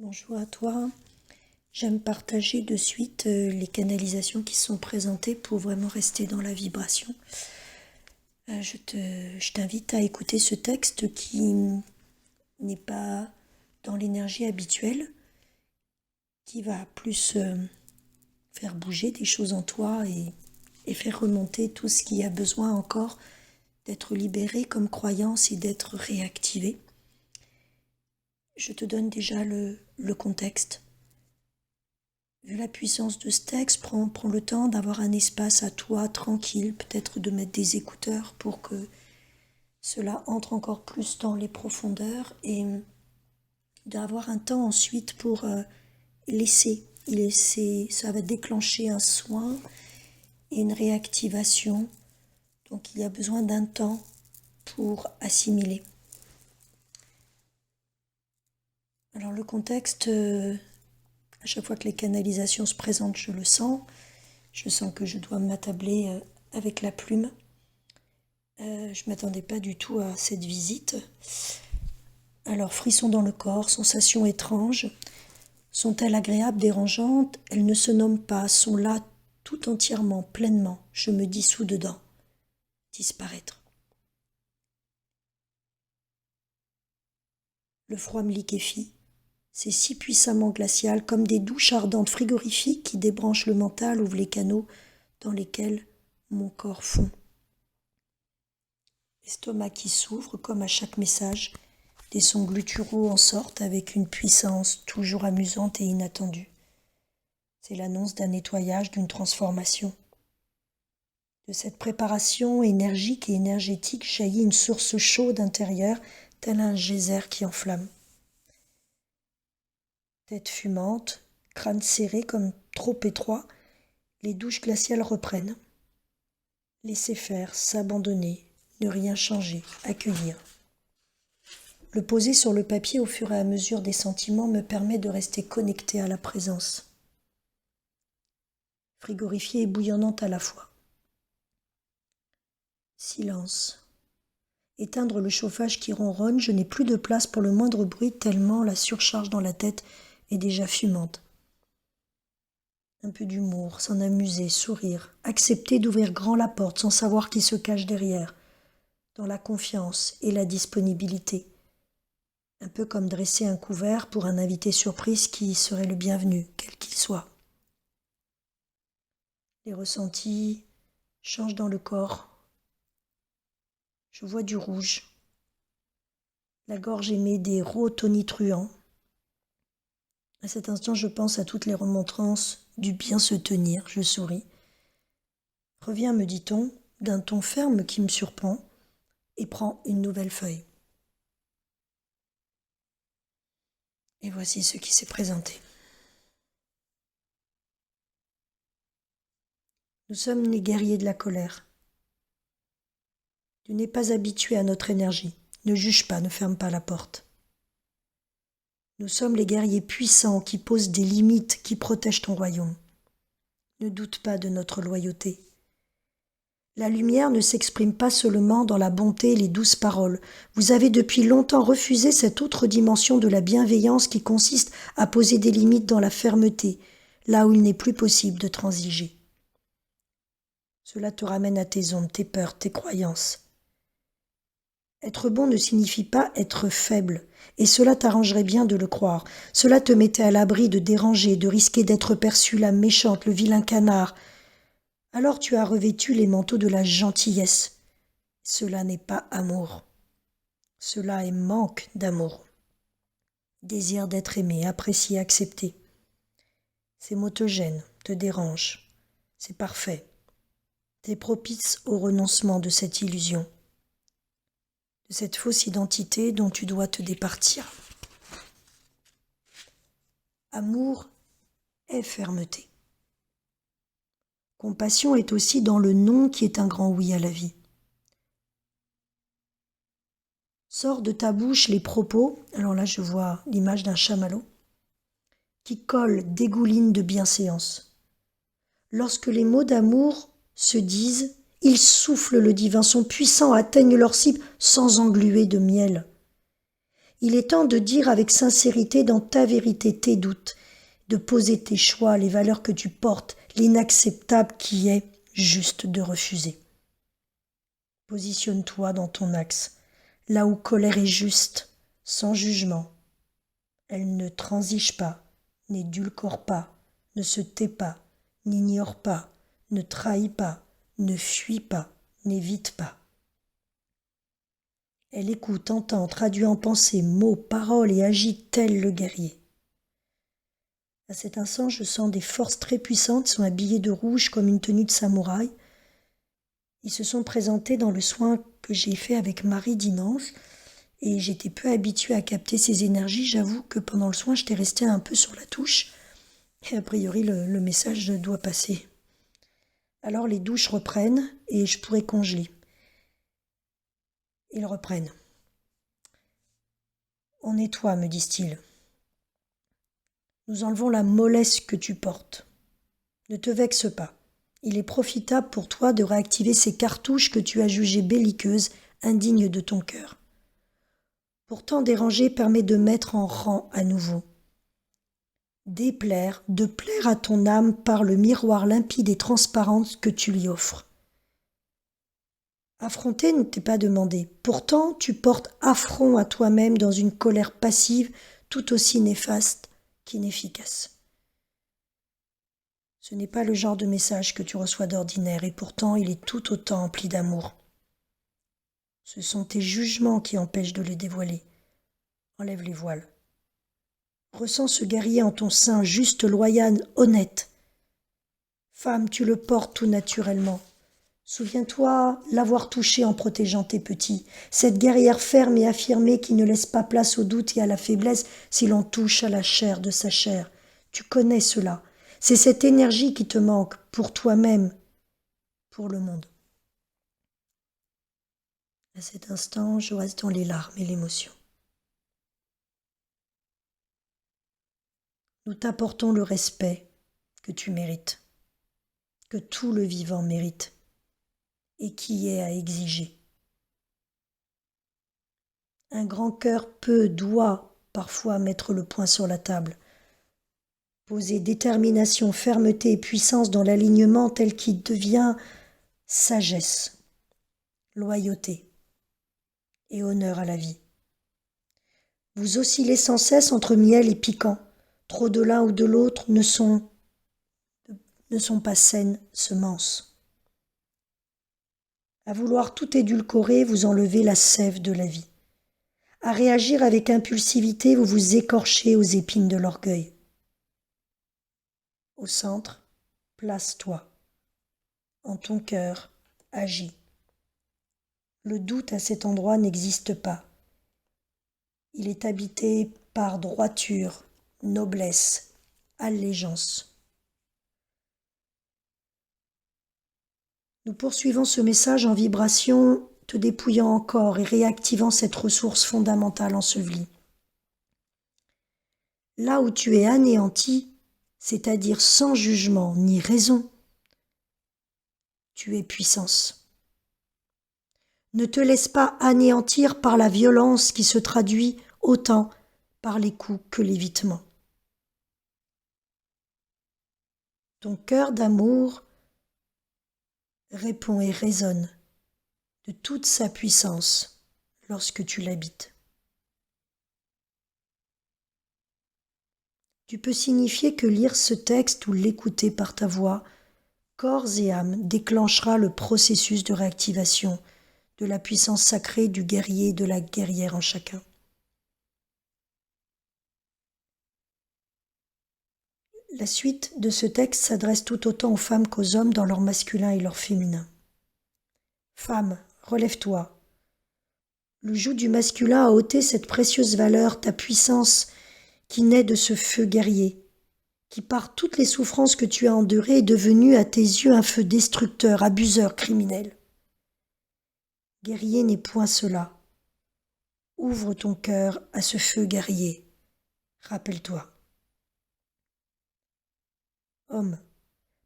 Bonjour à toi. J'aime partager de suite les canalisations qui sont présentées pour vraiment rester dans la vibration. Je t'invite à écouter ce texte qui n'est pas dans l'énergie habituelle, qui va plus faire bouger des choses en toi et faire remonter tout ce qui a besoin encore d'être libéré comme croyance et d'être réactivé. Je te donne déjà le contexte. Vu la puissance de ce texte, prends le temps d'avoir un espace à toi tranquille, peut-être de mettre des écouteurs pour que cela entre encore plus dans les profondeurs et d'avoir un temps ensuite pour laisser. Ça va déclencher un soin et une réactivation. Donc il y a besoin d'un temps pour assimiler. Alors le contexte, à chaque fois que les canalisations se présentent, je le sens. Je sens que je dois m'attabler avec la plume. Je ne m'attendais pas du tout à cette visite. Alors, frissons dans le corps, sensations étranges. Sont-elles agréables, dérangeantes? Elles ne se nomment pas, sont là tout entièrement, pleinement. Je me dissous dedans. Disparaître. Le froid me liquéfie. C'est si puissamment glacial, comme des douches ardentes frigorifiques qui débranchent le mental, ouvrent les canaux dans lesquels mon corps fond. L'estomac qui s'ouvre comme à chaque message. Des sons gutturaux en sortent avec une puissance toujours amusante et inattendue. C'est l'annonce d'un nettoyage, d'une transformation. De cette préparation énergique et énergétique jaillit une source chaude intérieure, tel un geyser qui enflamme. Tête fumante, crâne serré comme trop étroit, les douches glaciales reprennent. Laisser faire, s'abandonner, ne rien changer, accueillir. Le poser sur le papier au fur et à mesure des sentiments me permet de rester connecté à la présence. Frigorifiée et bouillonnante à la fois. Silence. Éteindre le chauffage qui ronronne, je n'ai plus de place pour le moindre bruit tellement la surcharge dans la tête est déjà fumante. Un peu d'humour, s'en amuser, sourire, accepter d'ouvrir grand la porte sans savoir qui se cache derrière, dans la confiance et la disponibilité. Un peu comme dresser un couvert pour un invité surprise qui serait le bienvenu, quel qu'il soit. Les ressentis changent dans le corps. Je vois du rouge. La gorge émet des rots tonitruants. À cet instant, je pense à toutes les remontrances du bien se tenir. Je souris. Reviens, me dit-on, d'un ton ferme qui me surprend, et prends une nouvelle feuille. Et voici ce qui s'est présenté. Nous sommes les guerriers de la colère. Tu n'es pas habitué à notre énergie. Ne juge pas, ne ferme pas la porte. Nous sommes les guerriers puissants qui posent des limites, qui protègent ton royaume. Ne doute pas de notre loyauté. La lumière ne s'exprime pas seulement dans la bonté et les douces paroles. Vous avez depuis longtemps refusé cette autre dimension de la bienveillance qui consiste à poser des limites dans la fermeté, là où il n'est plus possible de transiger. Cela te ramène à tes ondes, tes peurs, tes croyances. Être bon ne signifie pas être faible, et cela t'arrangerait bien de le croire. Cela te mettait à l'abri de déranger, de risquer d'être perçue la méchante, le vilain canard. Alors tu as revêtu les manteaux de la gentillesse. Cela n'est pas amour. Cela est manque d'amour. Désir d'être aimé, apprécié, accepté. Ces mots te gênent, te dérangent. C'est parfait. T'es propice au renoncement de cette illusion, de cette fausse identité dont tu dois te départir. Amour est fermeté. Compassion est aussi dans le non qui est un grand oui à la vie. Sors de ta bouche les propos, alors là je vois l'image d'un chamallow, qui collent, dégoulinent de bienséance. Lorsque les mots d'amour se disent, ils soufflent le divin, sont puissants, atteignent leur cible sans engluer de miel. Il est temps de dire avec sincérité dans ta vérité tes doutes, de poser tes choix, les valeurs que tu portes, l'inacceptable qui est juste de refuser. Positionne-toi dans ton axe, là où colère est juste, sans jugement. Elle ne transige pas, n'édulcore pas, ne se tait pas, n'ignore pas, ne trahit pas, ne fuit pas, n'évite pas. Elle écoute, entend, traduit en pensée, mots, paroles et agit tel le guerrier. À cet instant, je sens des forces très puissantes, sont habillées de rouge comme une tenue de samouraï. Ils se sont présentés dans le soin que j'ai fait avec Marie dimanche et j'étais peu habituée à capter ces énergies. J'avoue que pendant le soin, j'étais restée un peu sur la touche et a priori, le message doit passer. Alors les douches reprennent et je pourrais congeler. Ils reprennent. On nettoie, me disent-ils. Nous enlevons la mollesse que tu portes. Ne te vexe pas. Il est profitable pour toi de réactiver ces cartouches que tu as jugées belliqueuses, indignes de ton cœur. Pourtant, déranger permet de mettre en rang à nouveau. Déplaire, de plaire à ton âme par le miroir limpide et transparent que tu lui offres. Affronter ne t'est pas demandé. Pourtant, tu portes affront à toi-même dans une colère passive tout aussi néfaste qu'inefficace. Ce n'est pas le genre de message que tu reçois d'ordinaire et pourtant il est tout autant empli d'amour. Ce sont tes jugements qui empêchent de le dévoiler. Enlève les voiles. Ressens ce guerrier en ton sein, juste, loyal, honnête. Femme, tu le portes tout naturellement. Souviens-toi l'avoir touché en protégeant tes petits. Cette guerrière ferme et affirmée qui ne laisse pas place au doute et à la faiblesse si l'on touche à la chair de sa chair. Tu connais cela. C'est cette énergie qui te manque pour toi-même, pour le monde. À cet instant, je reste dans les larmes et l'émotion. Nous t'apportons le respect que tu mérites, que tout le vivant mérite et qui est à exiger. Un grand cœur doit parfois mettre le poing sur la table, poser détermination, fermeté et puissance dans l'alignement tel qu'il devient sagesse, loyauté et honneur à la vie. Vous oscillez sans cesse entre miel et piquant. Trop de l'un ou de l'autre ne sont pas saines semences. À vouloir tout édulcorer, vous enlevez la sève de la vie. À réagir avec impulsivité, vous vous écorchez aux épines de l'orgueil. Au centre, place-toi. En ton cœur, agis. Le doute à cet endroit n'existe pas. Il est habité par droiture, noblesse, allégeance. Nous poursuivons ce message en vibration, te dépouillant encore et réactivant cette ressource fondamentale ensevelie. Là où tu es anéanti, c'est-à-dire sans jugement ni raison, tu es puissance. Ne te laisse pas anéantir par la violence qui se traduit autant par les coups que l'évitement. Ton cœur d'amour répond et résonne de toute sa puissance lorsque tu l'habites. Tu peux signifier que lire ce texte ou l'écouter par ta voix, corps et âme, déclenchera le processus de réactivation de la puissance sacrée du guerrier et de la guerrière en chacun. La suite de ce texte s'adresse tout autant aux femmes qu'aux hommes dans leur masculin et leur féminin. Femme, relève-toi. Le joug du masculin a ôté cette précieuse valeur, ta puissance qui naît de ce feu guerrier, qui par toutes les souffrances que tu as endurées est devenu à tes yeux un feu destructeur, abuseur, criminel. Guerrier n'est point cela. Ouvre ton cœur à ce feu guerrier. Rappelle-toi. Homme,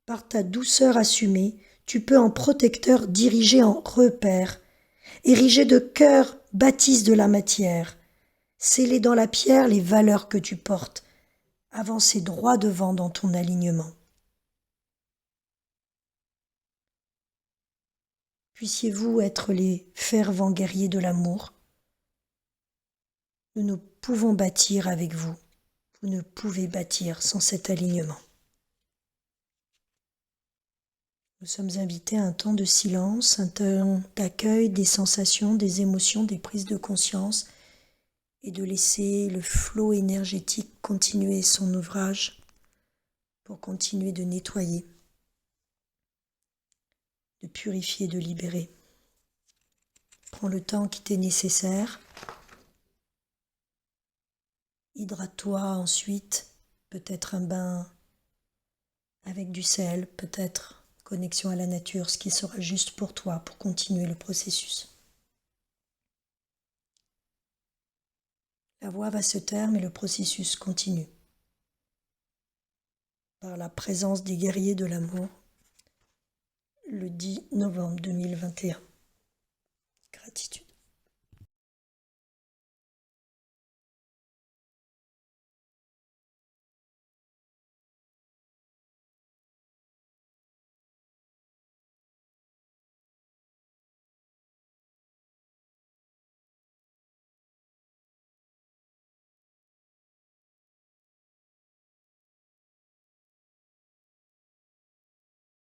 par ta douceur assumée, tu peux en protecteur diriger en repère, ériger de cœur bâtisse de la matière. Sceller dans la pierre les valeurs que tu portes. Avancez droit devant dans ton alignement. Puissiez-vous être les fervents guerriers de l'amour. Nous pouvons bâtir avec vous. Vous ne pouvez bâtir sans cet alignement. Nous sommes invités à un temps de silence, un temps d'accueil des sensations, des émotions, des prises de conscience et de laisser le flot énergétique continuer son ouvrage pour continuer de nettoyer, de purifier, de libérer. Prends le temps qui t'est nécessaire. Hydrate-toi ensuite, peut-être un bain avec du sel, peut-être connexion à la nature, ce qui sera juste pour toi, pour continuer le processus. La voix va se taire, mais le processus continue. Par la présence des guerriers de l'amour, le 10 novembre 2021. Gratitude.